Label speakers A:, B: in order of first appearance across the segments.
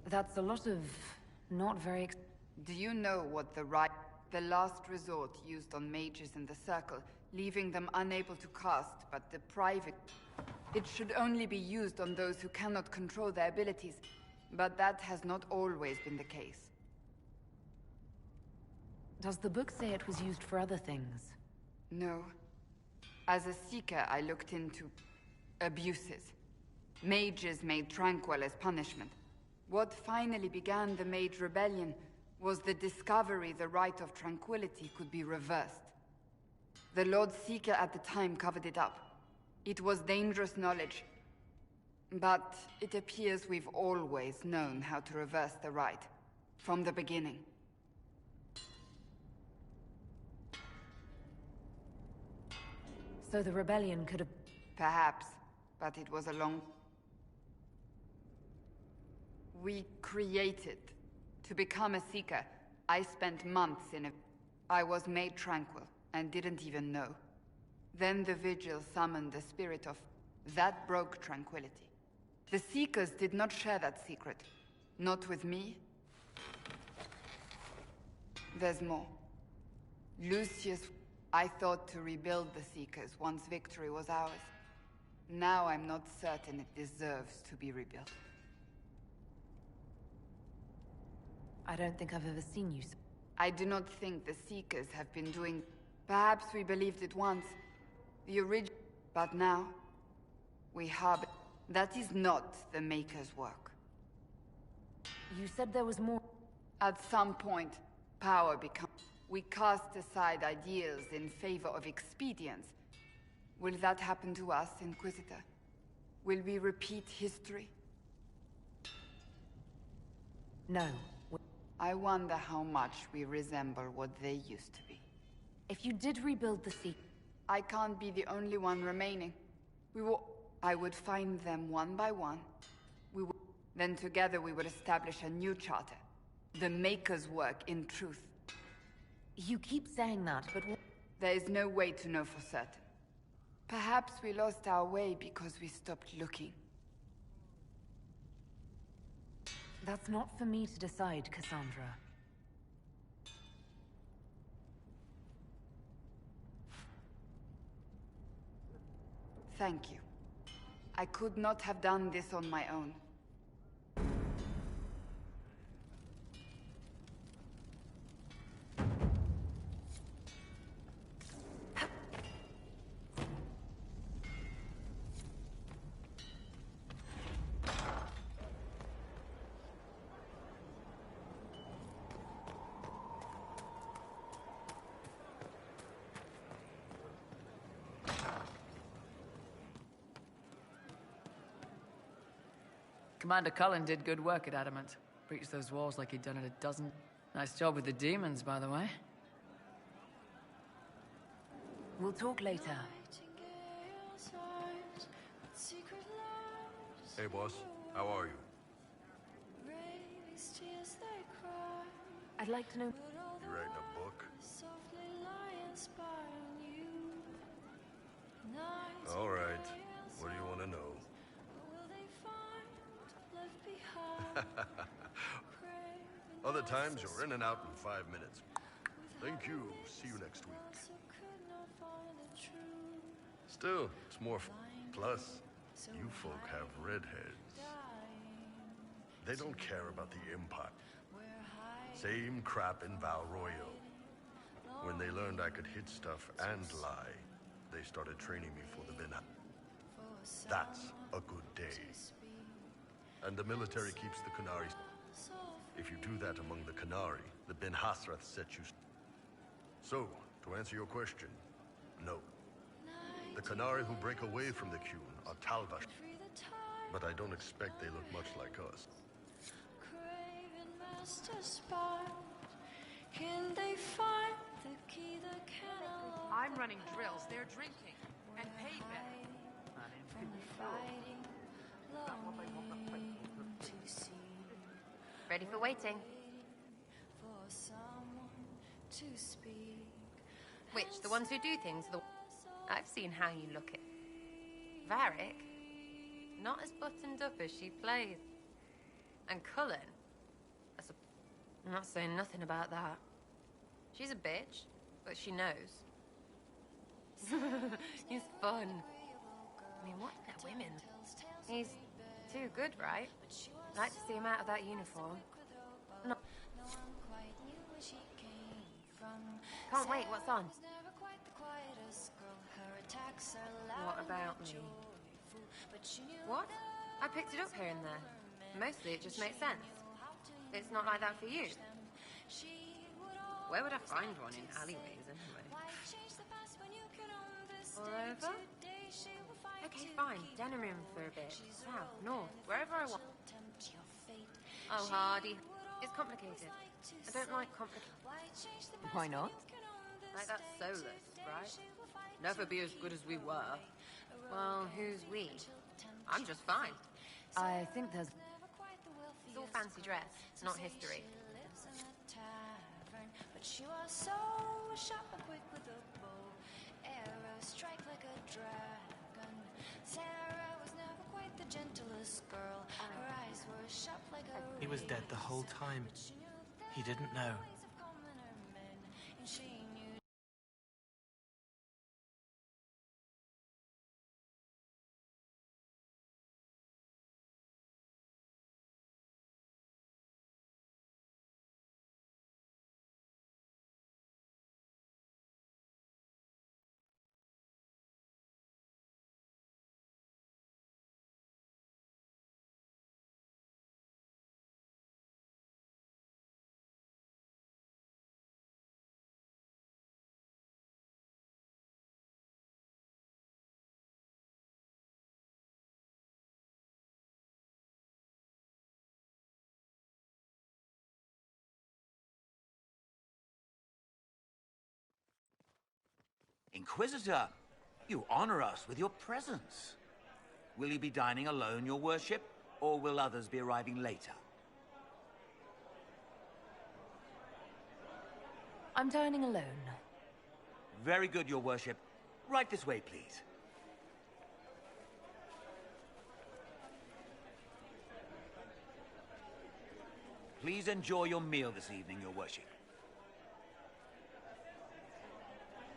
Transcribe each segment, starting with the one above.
A: That's a lot of... not very...
B: Do you know what the last resort used on mages in the Circle, leaving them unable to cast, but depriving... It should only be used on those who cannot control their abilities, but that has not always been the case.
A: Does the book say it was used for other things?
B: No. As a seeker, I looked into abuses. Mages made Tranquil as punishment. What finally began the Mage Rebellion was the discovery the Rite of Tranquility could be reversed. The Lord Seeker at the time covered it up. It was dangerous knowledge. But it appears we've always known how to reverse the Rite. From the beginning.
A: So the Rebellion could have...
B: Perhaps, but it was a long... We created. To become a Seeker, I spent months in a... I was made tranquil, and didn't even know. Then the Vigil summoned the spirit of... That broke tranquility. The Seekers did not share that secret. Not with me. There's more. Lucius... I thought to rebuild the Seekers once victory was ours. Now I'm not certain it deserves to be rebuilt.
A: I don't think I've ever seen you...
B: I do not think the Seekers have been doing... Perhaps we believed it once. The original... But now... We harbor... That is not the Maker's work.
A: You said there was more...
B: At some point, power becomes... We cast aside ideals in favor of expedience. Will that happen to us, Inquisitor? Will we repeat history?
A: No.
B: I wonder how much we resemble what they used to be.
A: If you did rebuild the sea...
B: I can't be the only one remaining. I would find them one by one. Then together we would establish a new charter. The Maker's work in truth.
A: You keep saying that, but...
B: There is no way to know for certain. Perhaps we lost our way because we stopped looking.
A: That's not for me to decide, Cassandra.
B: Thank you. I could not have done this on my own.
C: Commander Cullen did good work at Adamant. Breached those walls like he'd done it a dozen. Nice job with the demons, by the way.
A: We'll talk later.
D: Hey, boss. How are you?
A: I'd like to know...
D: You writing a book? All right. What do you want to know? Other times you're in and out in 5 minutes. Thank you. See you next week. Still, it's more fun. Plus, you folk have redheads. They don't care about the Empire. Same crap in Val Royale. When they learned I could hit stuff and lie, they started training me for the Ben. That's a good day. And the military keeps the Qunari. If you do that among the Qunari, the Ben Hassrath set you... So, to answer your question, no. The Qunari who break away from the Qun are Talvash. But I don't expect they look much like us.
E: I'm running drills, they're drinking. And paid better.
F: Ready for waiting. Which, the ones who do things, I've seen how you look at Varric, not as buttoned up as she plays. And Cullen, I'm not saying nothing about that. She's a bitch, but she knows. He's fun. I mean, what are women? He's too good, right? I'd like to see him out of that uniform. No. Can't wait, what's on? What about me? What? I picked it up here and there. Mostly it just makes sense. It's not like that for you. Where would I find one in alleyways anyway? All over? Okay, fine. Denim room for a bit. South, north, wherever I want. Oh, Hardy. It's complicated. I don't like complicated.
A: Why not?
F: Like that's soulless, right? Never be as good as we were. Well, who's we? I'm just fine.
A: I think there's...
F: It's all fancy dress, not history.
G: But she was so sharp and quick with a bow. Arrows strike like a dragon. Sarah was never quite the gentlest girl. Her eyes were sharp like a
H: He was dead the whole time. He didn't know.
I: Inquisitor, you honor us with your presence. Will you be dining alone, your worship, or will others be arriving later?
A: I'm dining alone.
I: Very good, your worship. Right this way, please. Please enjoy your meal this evening, your worship.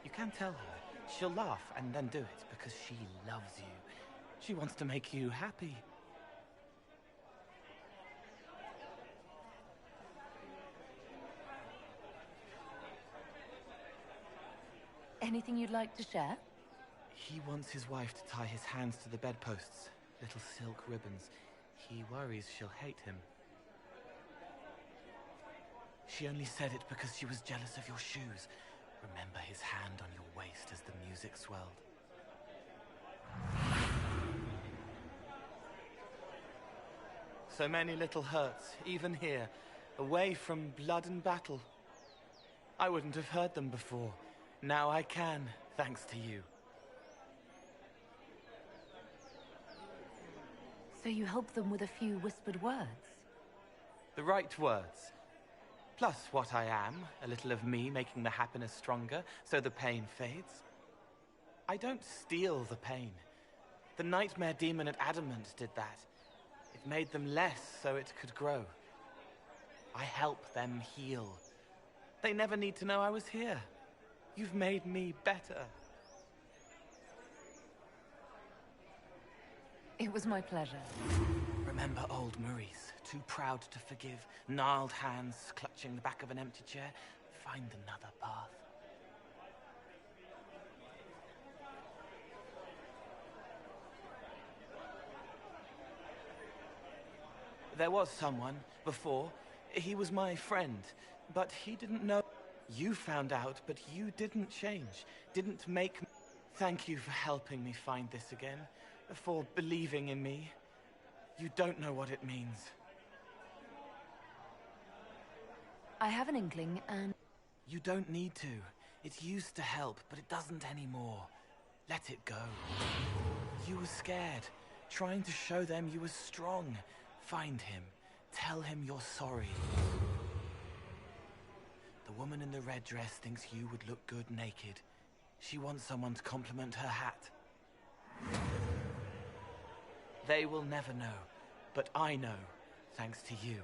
H: You can tell her. She'll laugh and then do it because she loves you. She wants to make you happy.
A: Anything you'd like to share?
H: He wants his wife to tie his hands to the bedposts, little silk ribbons. He worries she'll hate him. She only said it because she was jealous of your shoes. Remember his hand on your waist as the music swelled. So many little hurts, even here, away from blood and battle. I wouldn't have heard them before. Now I can, thanks to you.
A: So you help them with a few whispered words?
H: The right words. Plus what I am, a little of me making the happiness stronger, so the pain fades. I don't steal the pain. The nightmare demon at Adamant did that. It made them less so it could grow. I help them heal. They never need to know I was here. You've made me better.
A: It was my pleasure.
H: Remember old Maurice, too proud to forgive, gnarled hands clutching the back of an empty chair. Find another path. There was someone before. He was my friend, but he didn't know. You found out, but you didn't change, didn't make me. Thank you for helping me find this again, for believing in me. You don't know what it means.
A: I have an inkling, and...
H: You don't need to. It used to help, but it doesn't anymore. Let it go. You were scared, trying to show them you were strong. Find him. Tell him you're sorry. The woman in the red dress thinks you would look good naked. She wants someone to compliment her hat. They will never know, but I know, thanks to you.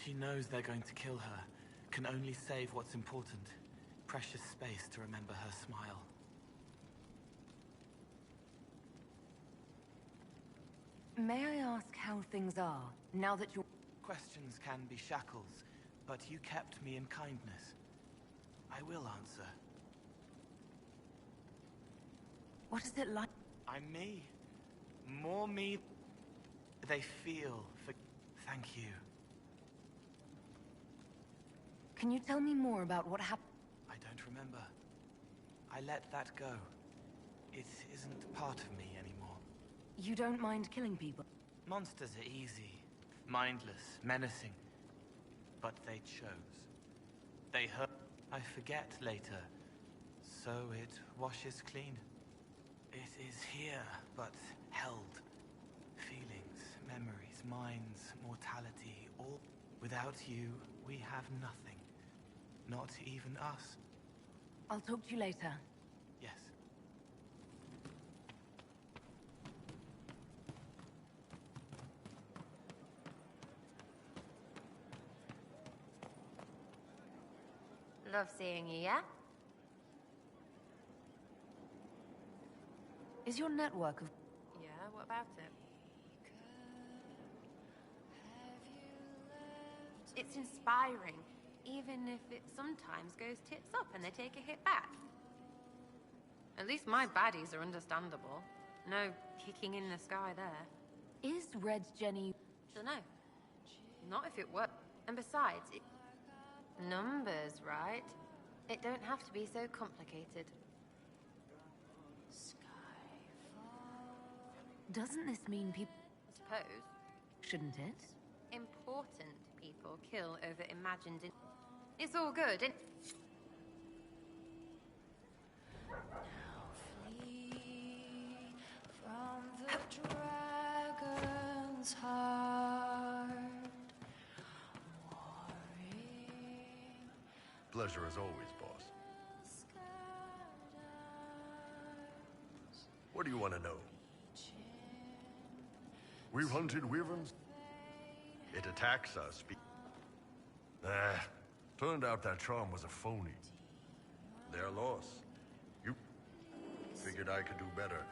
H: She knows they're going to kill her. Can only save what's important. Precious space to remember her smile.
A: May I ask how things are, now that you're...
H: Questions can be shackles, but you kept me in kindness. I will answer.
A: What is it like?
H: I'm me. More me. They feel for... Thank you.
A: Can you tell me more about what happened?
H: I don't remember. I let that go. It isn't part of me anymore.
A: You don't mind killing people?
H: Monsters are easy. Mindless, menacing. But they chose. They hurt. I forget later. So it washes clean. It is here, but held. Feelings, memories, minds, mortality, all. Without you, we have nothing. Not even us.
A: I'll talk to you later.
H: Yes.
F: Love seeing you, yeah?
A: Is your network of...
F: Yeah, what about it? It's inspiring, even if it sometimes goes tits up and they take a hit back. At least my baddies are understandable. No kicking in the sky there.
A: Is Red Jenny...
F: Dunno. Not if it works. And besides, numbers, right? It don't have to be so complicated.
A: Doesn't this mean people...
F: I suppose.
A: Shouldn't it?
F: Important people kill over imagined... It's all good, and...
G: Flee from the dragon's heart.
D: Pleasure as always, boss. What do you want to know? We've hunted wyverns. It attacks us. Turned out that charm was a phony. Their loss. You figured I could do better.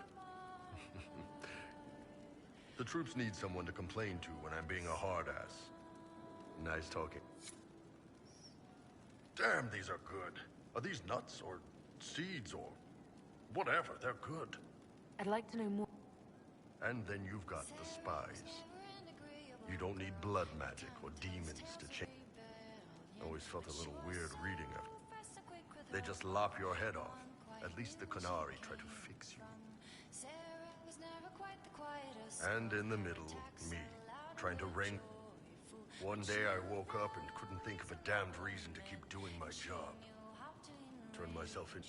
D: The troops need someone to complain to when I'm being a hard-ass. Nice talking. Damn, these are good. Are these nuts or seeds or whatever? They're good.
A: I'd like to know more.
D: And then you've got the spies. You don't need blood magic or demons to change. Always felt a little weird reading of it. They just lop your head off. At least the Qunari try to fix you. And in the middle, me, trying to wrangle. One day I woke up and couldn't think of a damned reason to keep doing my job. Turned myself in.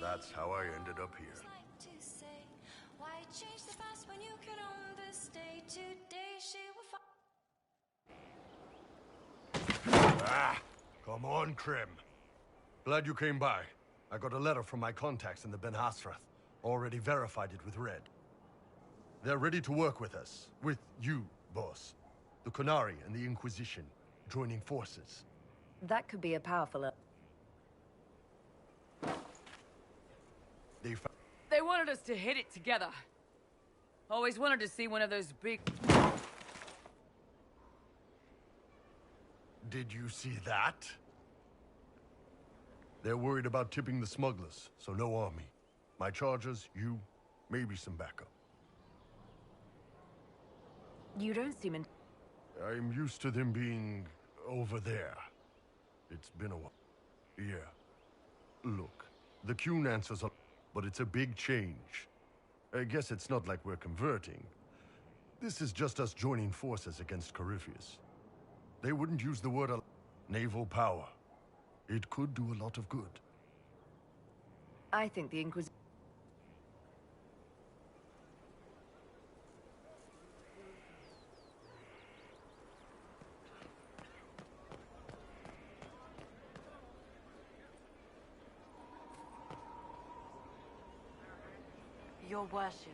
D: That's how I ended up here.
G: Why change the past when you could own this day? Today she will
D: Come on, Krim. Glad you came by. I got a letter from my contacts in the Ben Hasrath. Already verified it with Red. They're ready to work with us. With you, boss. The Qunari and the Inquisition joining forces.
A: That could be a powerful...
C: They wanted us to hit it together. Always wanted to see one of those big...
D: Did you see that? They're worried about tipping the smugglers, so no army. My chargers, you, maybe some backup.
A: You don't seem in...
D: I'm used to them being over there. It's been a while. Yeah. Look, the Qun answers are... But it's a big change. I guess it's not like we're converting. This is just us joining forces against Corypheus. They wouldn't use the word naval power. It could do a lot of good.
A: I think the Inquisition...
E: Your worship.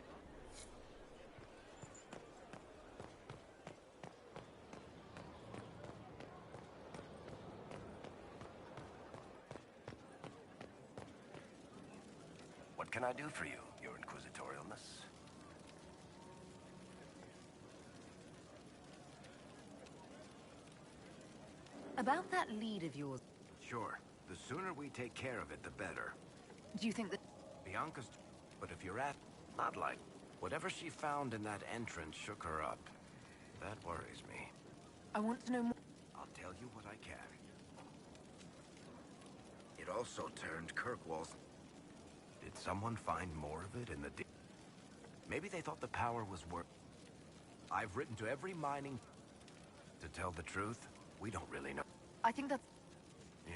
J: can I do for you, Your Inquisitorialness?
A: About that lead of yours,
J: Sure. The sooner we take care of it, the better.
A: do you think that...
J: Bianca's... But if you're at... Not like... Whatever she found in that entrance shook her up. That worries me.
A: I want to know more...
J: I'll tell you what I can. It also turned Kirkwall's... Did someone find more of it in the... Maybe they thought the power was worth... I've written to every mining... To tell the truth, we don't really know.
A: I think that's...
J: Yeah.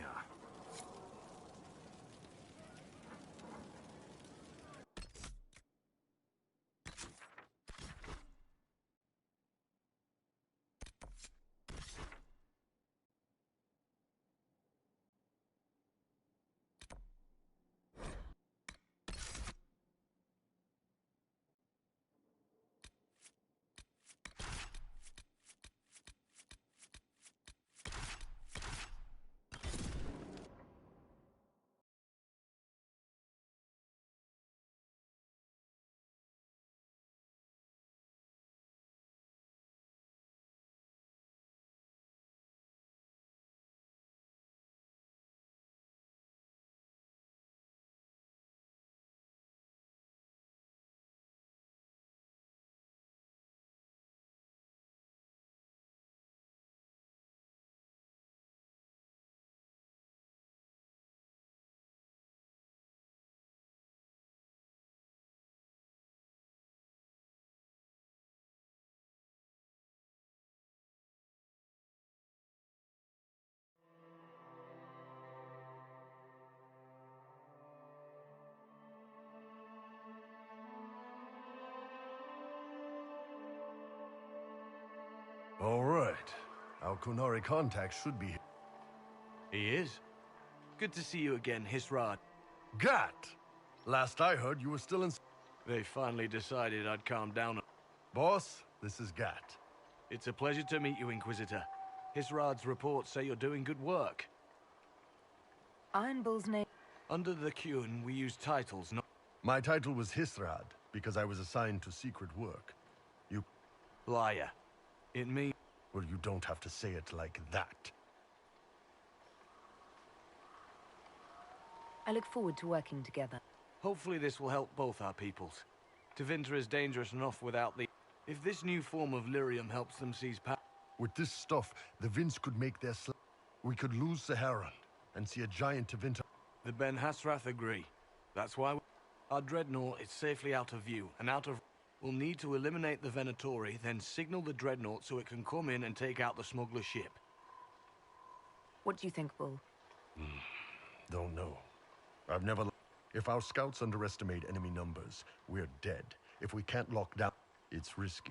D: All right. Our Kunari contact should be here.
K: He is. Good to see you again, Hisrad.
D: Gat! Last I heard, you were still in...
K: They finally decided I'd calm down.
D: Boss, this is Gat.
K: It's a pleasure to meet you, Inquisitor. Hisrad's reports say you're doing good work.
A: Iron Bull's name...
K: Under the Qun, we use titles, not...
D: My title was Hisrad, because I was assigned to secret work. You...
K: Liar. It means...
D: Well, you don't have to say it like that.
A: I look forward to working together.
K: Hopefully this will help both our peoples. Tevinter is dangerous enough without the... If this new form of lyrium helps them seize power...
D: With this stuff, the Vince could make their we could lose Saharan and see a giant Tevinter.
K: The Ben Hassrath agree. That's why our Dreadnought is safely out of view and out of... We'll need to eliminate the Venatori, then signal the Dreadnought so it can come in and take out the smuggler ship.
A: What do you think, Bull?
D: Don't know. I've never... If our scouts underestimate enemy numbers, we're dead. If we can't lock down, it's risky.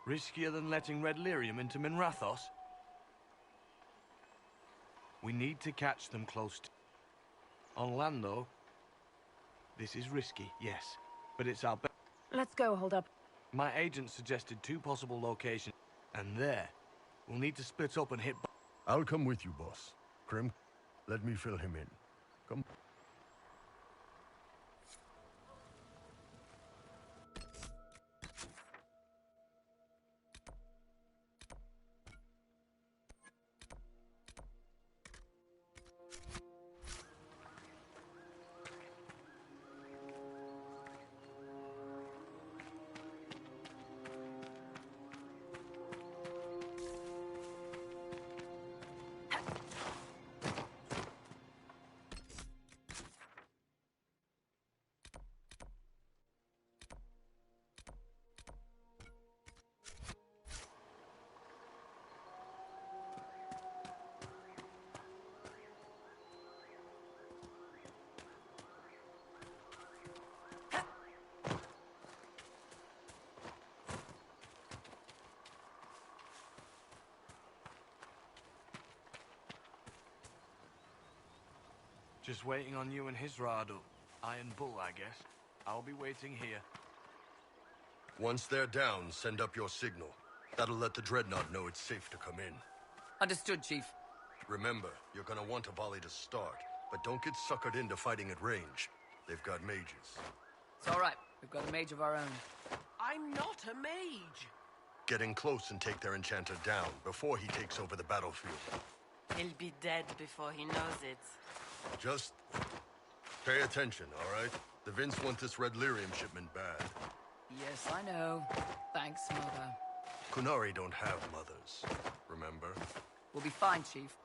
K: Riskier than letting Red Lyrium into Minrathos? We need to catch them close to... On land, though, this is risky, yes. But it's our best...
A: Let's go, hold up.
K: My agent suggested 2 possible locations, and there, we'll need to split up and hit...
D: I'll come with you, boss. Krim, let me fill him in. Come.
K: Just waiting on you and Hisrad, Iron Bull, I guess. I'll be waiting here.
D: Once they're down, send up your signal. That'll let the Dreadnought know it's safe to come in.
C: Understood, Chief.
D: Remember, you're gonna want a volley to start, but don't get suckered into fighting at range. They've got mages.
C: It's all right. We've got a mage of our own.
E: I'm not a mage.
D: Get in close and take their enchanter down before he takes over the battlefield.
E: He'll be dead before he knows it.
D: Just pay attention, all right? The Vince want this red lyrium shipment bad.
C: Yes, I know. Thanks, Mother.
D: Qunari don't have mothers, remember?
C: We'll be fine, Chief.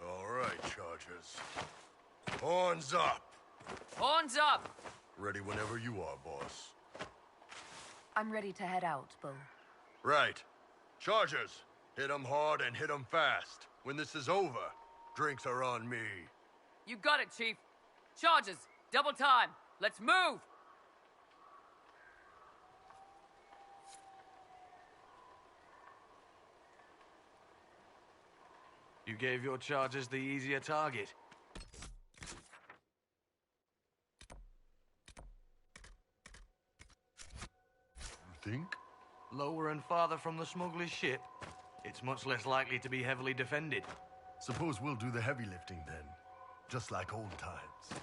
D: All right, Chargers. Horns up!
C: Horns up!
D: Ready whenever you are, boss.
A: I'm ready to head out, Bull.
D: Right. Chargers, hit 'em hard and hit 'em fast. When this is over, drinks are on me.
C: You got it, Chief. Charges, double time. Let's move!
K: You gave your chargers the easier target.
D: You think?
K: Lower and farther from the smuggler's ship, it's much less likely to be heavily defended.
D: Suppose we'll do the heavy lifting then. Just like old times.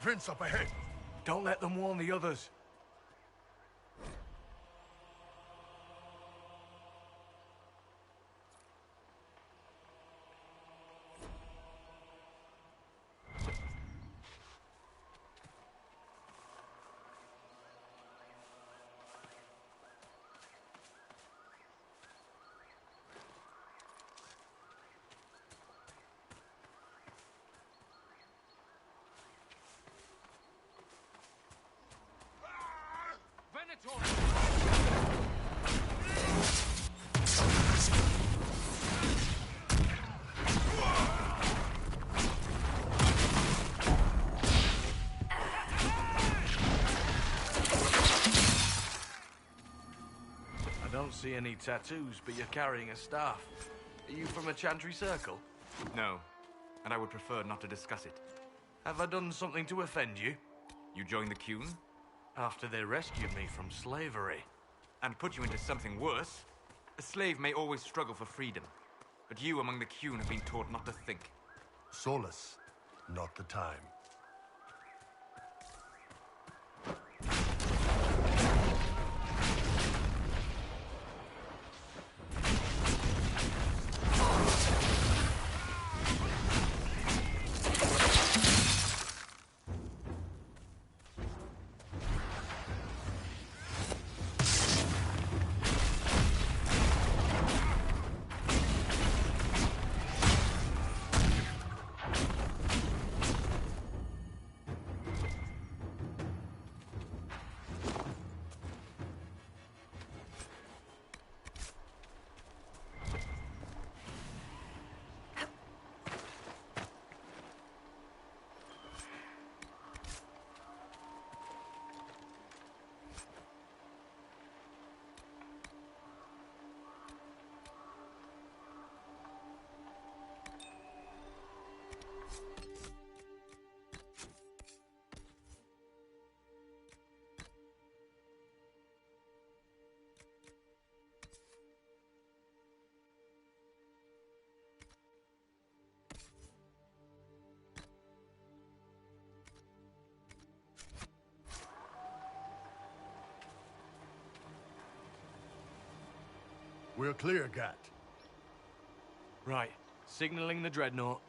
D: Vince up ahead!
K: Don't let them warn the others. I don't see any tattoos, but you're carrying a staff. Are you from a Chantry Circle?
L: No, and I would prefer not to discuss it.
K: Have I done something to offend you?
L: You joined the Qun?
K: After they rescued me from slavery.
L: And put you into something worse? A slave may always struggle for freedom, but you among the Qun have been taught not to think.
D: Solus, not the time. We're clear, Gat.
K: Right. Signaling the Dreadnought.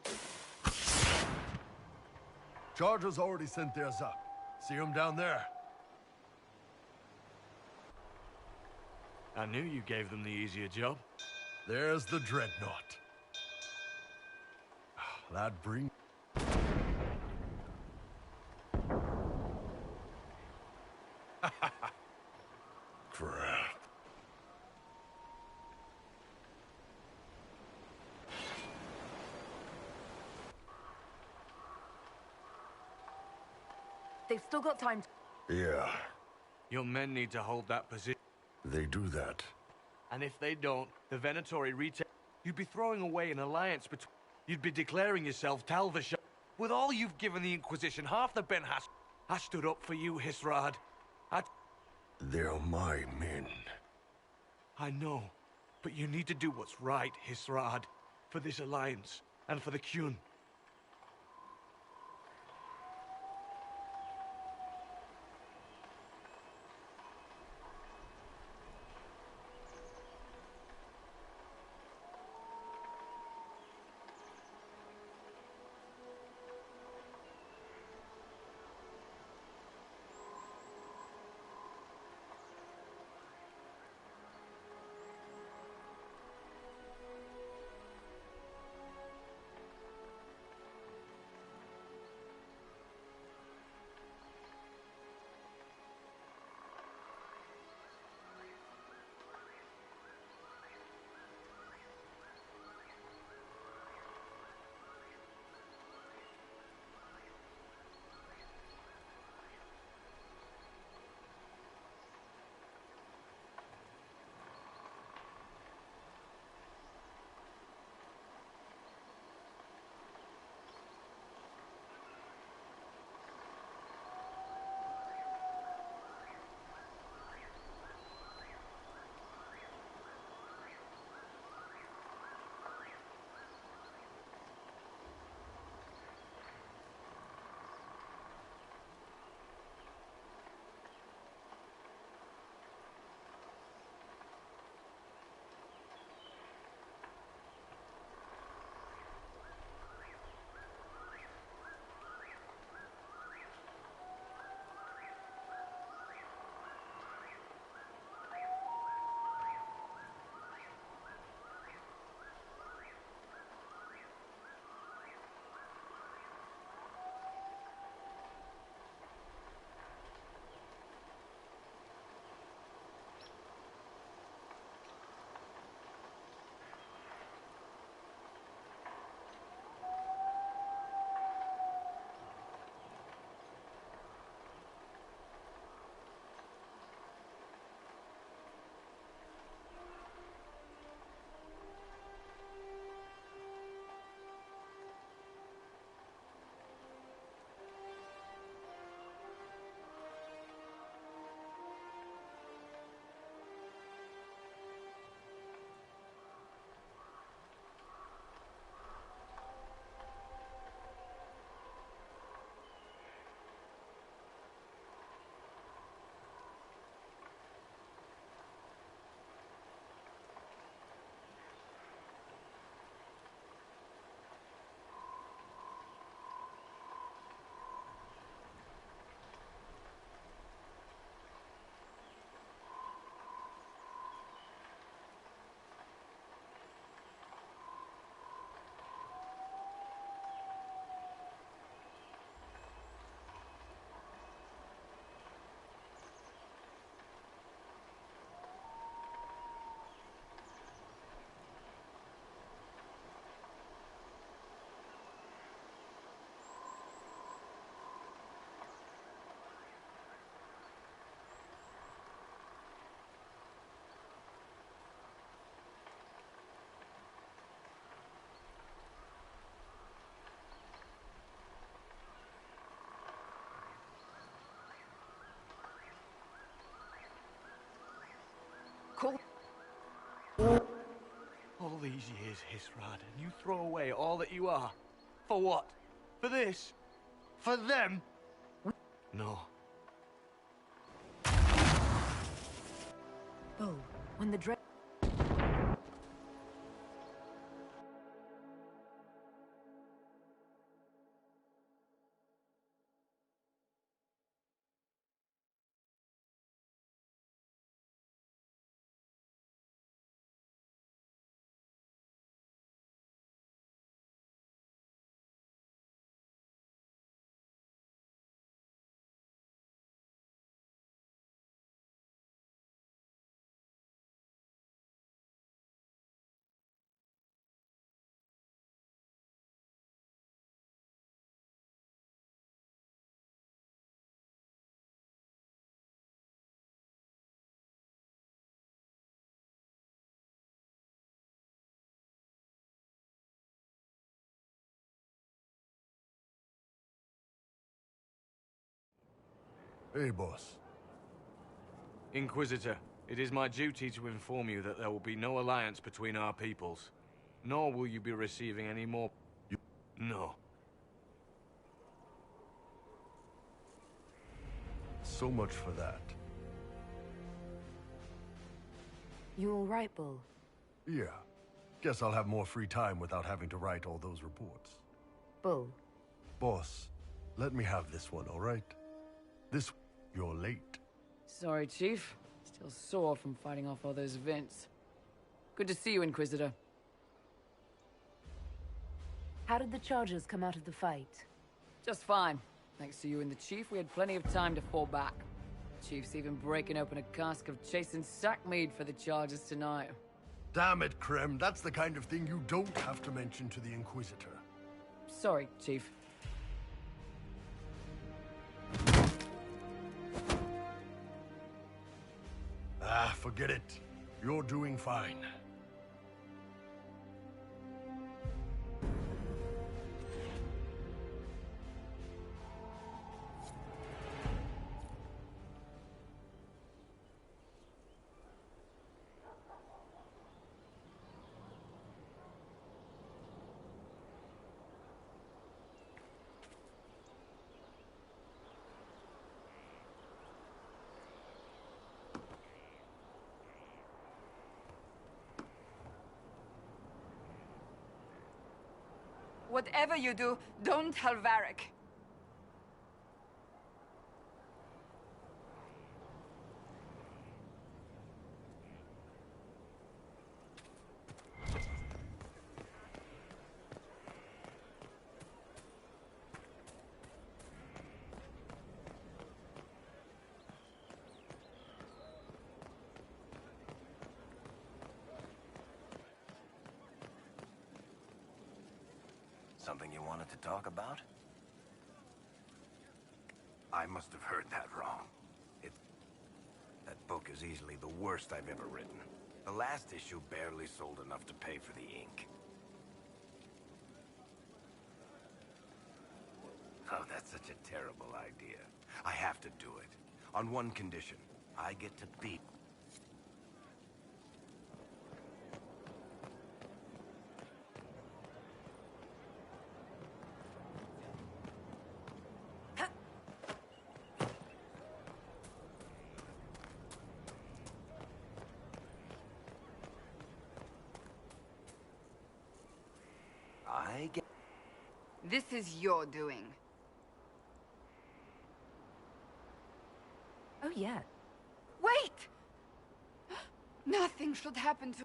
D: Chargers already sent theirs up. See them down there?
K: I knew you gave them the easier job.
D: There's the Dreadnought. Lad, bring... Crap.
A: They've still got time to...
D: Yeah,
K: Your men need to hold that position.
D: they do that.
K: And if they don't, the Venatori retake... You'd be throwing away an alliance between... You'd be declaring yourself Tal Vasshar. With all you've given the Inquisition, half the Ben has... I stood up for you, Hisrad.
D: They're my men.
K: I know, but you need to do what's right, Hisrad. For this alliance, and for the Qun.
A: Cool.
K: All these years, Hisrad, and you throw away all that you are. For what? For this? For them? No.
A: Oh, when the dread...
D: Hey, boss.
K: Inquisitor, it is my duty to inform you that there will be no alliance between our peoples. Nor will you be receiving any more... No.
D: So much for that.
A: You all right, Bull?
D: Yeah. Guess I'll have more free time without having to write all those reports.
A: Bull.
D: Boss, let me have this one, all right? This... You're late.
C: Sorry, Chief. Still sore from fighting off all those events. Good to see you, Inquisitor.
A: How did the Chargers come out of the fight?
C: Just fine. Thanks to you and the Chief, we had plenty of time to fall back. Chief's even breaking open a cask of chasing sackmead for the Chargers tonight.
D: Damn it, Krem. That's the kind of thing you don't have to mention to the Inquisitor.
C: Sorry, Chief.
D: Ah, forget it. You're doing fine.
B: Whatever you do, don't tell Varric.
J: Something you wanted to talk about? I must have heard that wrong. That book is easily the worst I've ever written. The last issue barely sold enough to pay for the ink. Oh, that's such a terrible idea. I have to do it. On one condition. I get to beat...
B: This is your doing.
A: Oh, yeah.
B: Wait! Nothing should happen to...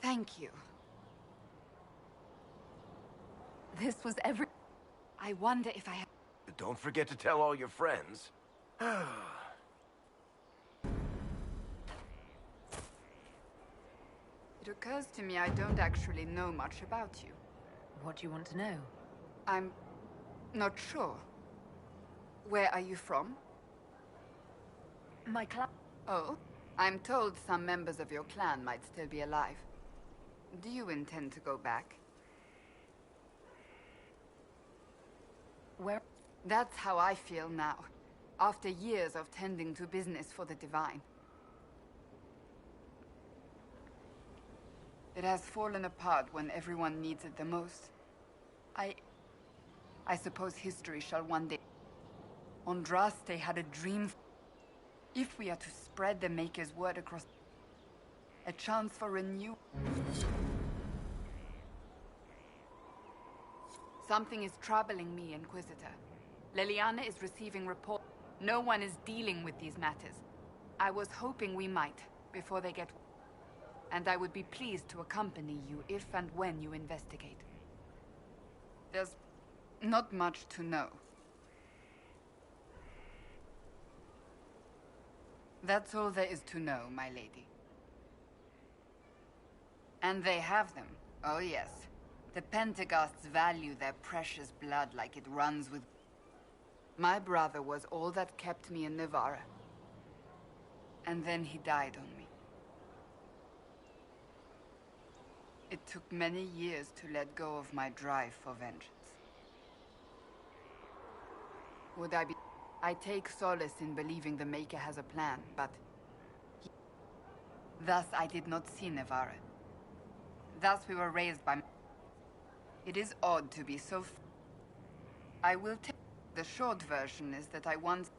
B: Thank you.
A: This was every...
B: I wonder if I have...
J: Don't forget to tell all your friends.
B: It occurs to me I don't actually know much about you.
A: What do you want to know?
B: I'm not sure. Where are you from?
A: My clan...
B: Oh? I'm told some members of your clan might still be alive. Do you intend to go back?
A: Where?
B: That's how I feel now, after years of tending to business for the Divine. It has fallen apart when everyone needs it the most. I suppose history shall one day... Andraste had a dream. If we are to spread the Maker's word across... A chance for renew... Something is troubling me, Inquisitor. Leliana is receiving reports. No one is dealing with these matters. I was hoping we might, before they get... And I would be pleased to accompany you if and when you investigate. There's not much to know. That's all there is to know, my lady. And they have them. Oh yes. The Pentaghasts value their precious blood like it runs with... My brother was all that kept me in Nevarra. And then he died on me. It took many years to let go of my drive for vengeance. Would I be... I take solace in believing the Maker has a plan, but... Thus I did not see Nevarra. Thus we were raised by... It is odd to be so... I will tell... The short version is that I once...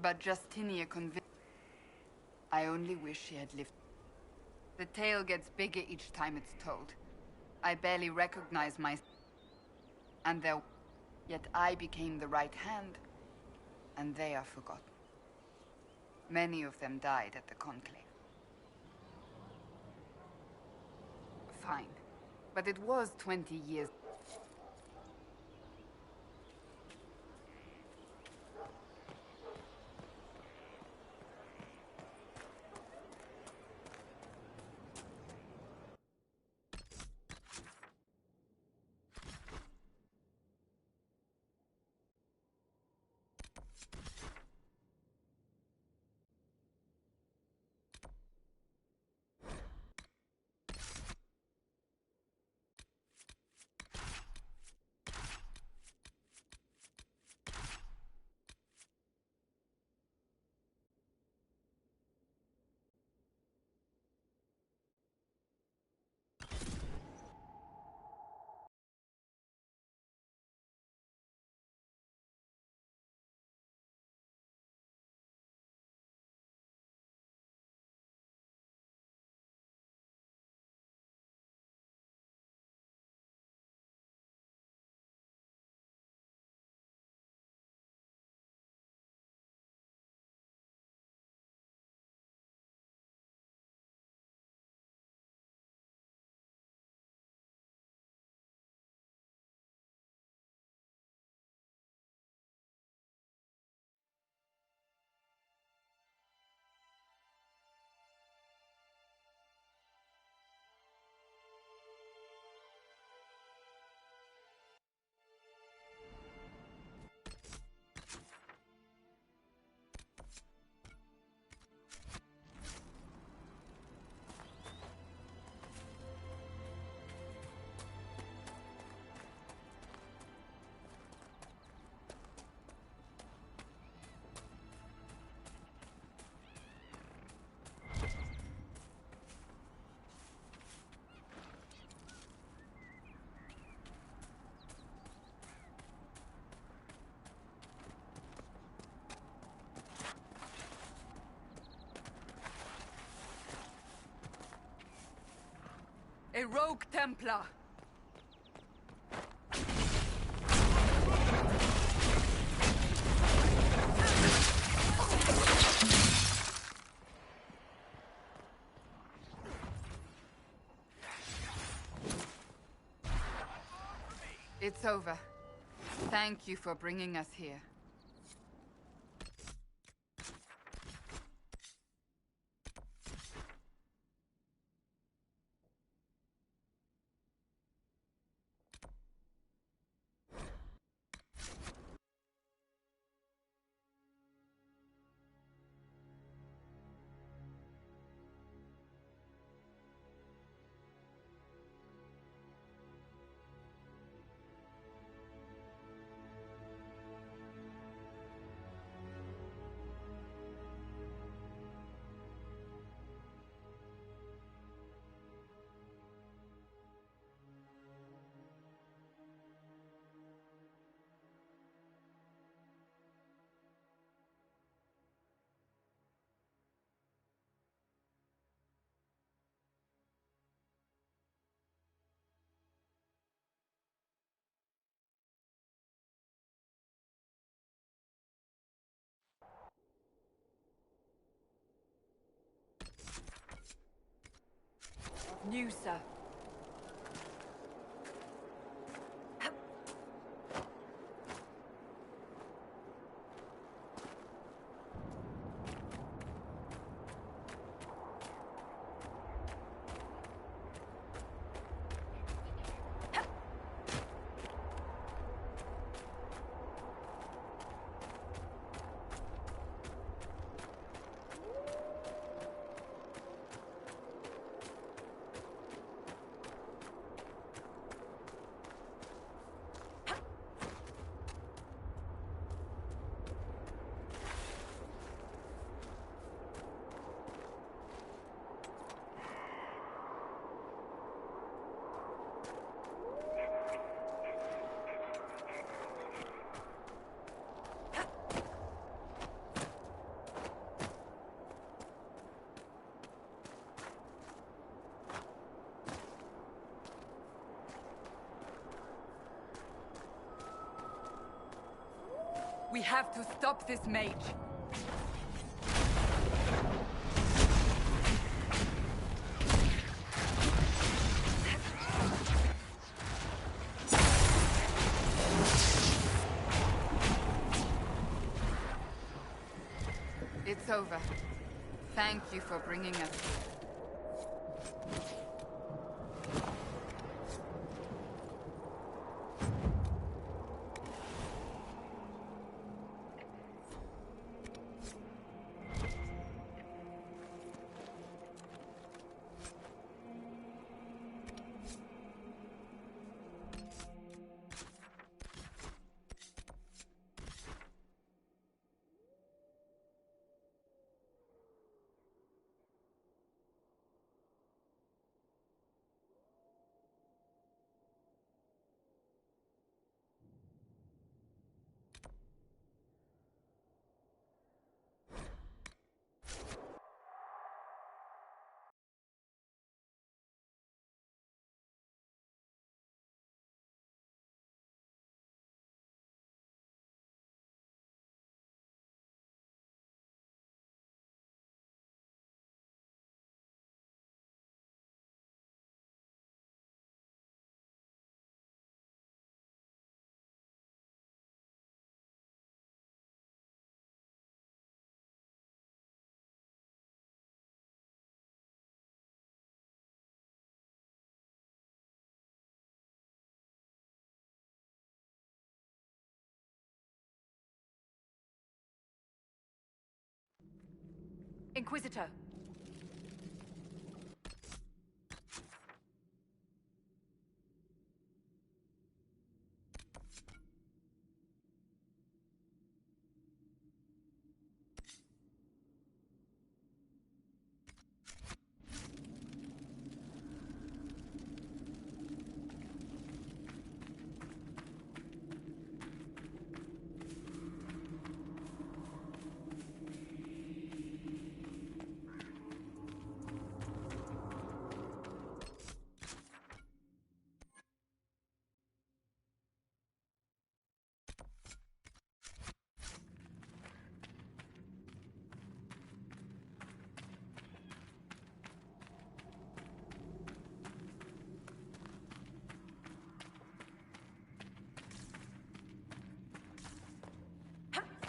B: But Justinia convinced... I only wish she had lived. The tale gets bigger each time it's told. I barely recognize myself. And there... Yet I became the right hand, and they are forgotten. Many of them died at the Conclave. Fine. But it was 20 years... A rogue Templar! It's over. Thank you for bringing us here. Nusa. We have to stop this mage. It's over. Thank you for bringing us here.
A: Inquisitor.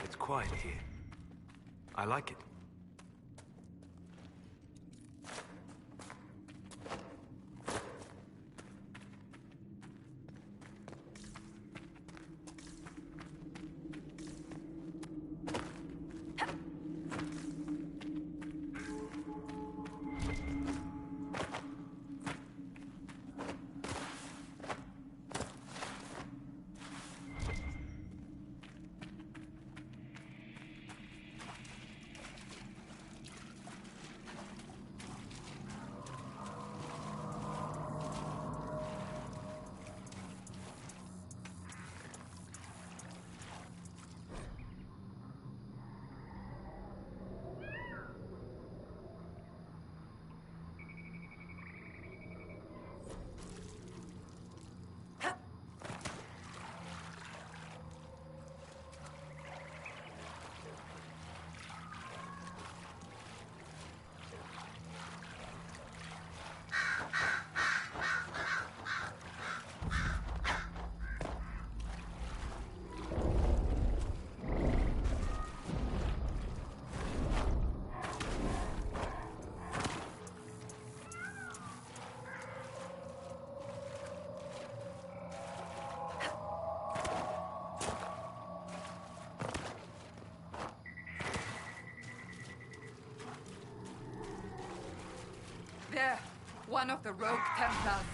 J: It's quiet here. I like it.
B: There, one of the rogue Templars.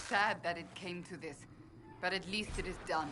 B: Sad that it came to this, but at least it is done.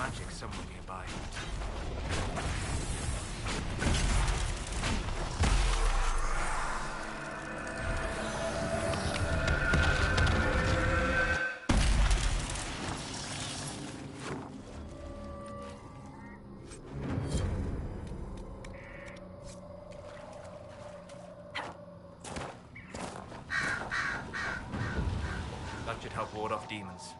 L: magic somewhere nearby. That should help ward off demons.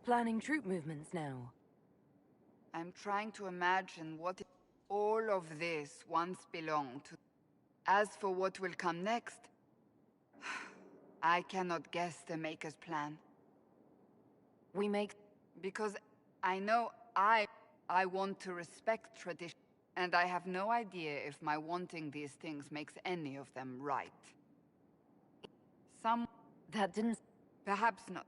A: Planning troop movements now.
B: I'm trying to imagine what all of this once belonged to. As for what will come next, I cannot guess the Maker's plan.
A: We make...
B: Because I know I want to respect tradition, and I have no idea if my wanting these things makes any of them right.
A: That didn't...
B: Perhaps not.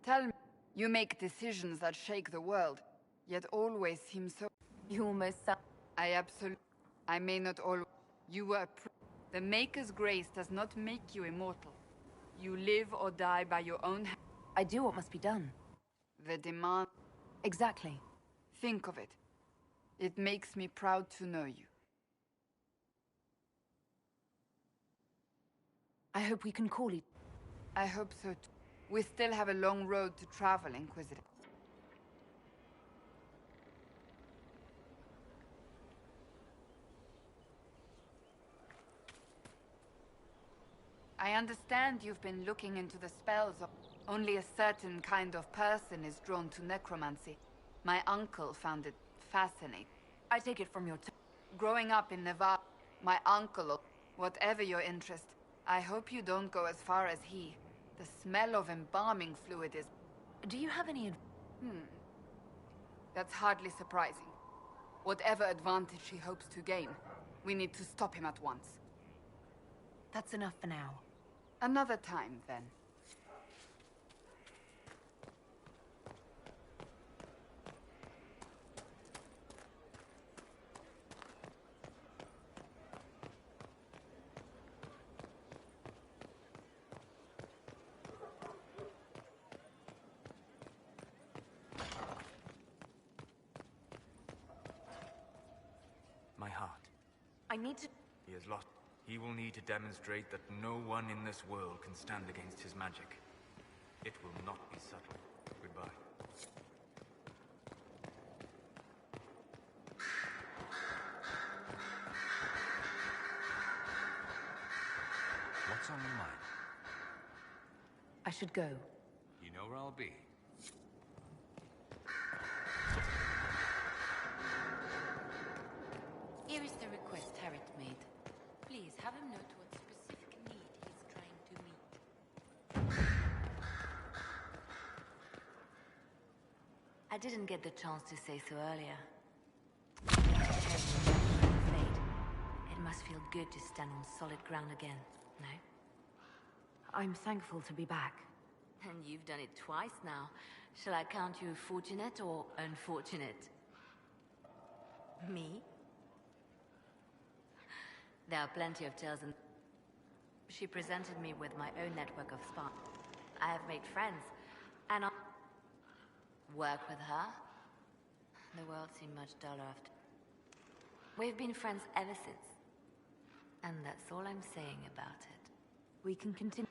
B: Tell me, you make decisions that shake the world, yet always seem so...
A: You almost sound...
B: I may not always... You were... The Maker's grace does not make you immortal. You live or die by your own...
A: I do what must be done.
B: The demand...
A: Exactly.
B: Think of it. It makes me proud to know you.
A: I hope we can call it.
B: I hope so too. We still have a long road to travel, Inquisitor. I understand you've been looking into the spells of... Only a certain kind of person is drawn to necromancy. My uncle found it fascinating.
A: I take it from your
B: Growing up in Nevada, my uncle, whatever your interest, I hope you don't go as far as he. The smell of embalming fluid is...
A: Do you have any...
B: That's hardly surprising. Whatever advantage he hopes to gain, we need to stop him at once.
A: That's enough for now.
B: Another time, then.
L: My heart.
A: I need to...
L: He has lost. He will need to demonstrate that no one in this world can stand against his magic. It will not be subtle. Goodbye.
J: What's on your mind?
A: I should go.
J: You know where I'll be.
M: Here is the request Harriet made. Please have him note what specific need he's trying to meet.
A: I didn't get the chance to say so earlier. It must feel good to stand on solid ground again, no? I'm thankful to be back. And you've done it twice now. Shall I count you fortunate or unfortunate? Me? There are plenty of tales and... She presented me with my own network of spies. I have made friends, and I'll... work with her. The world seemed much duller after... We've been friends ever since. And that's all I'm saying about it. We can continue...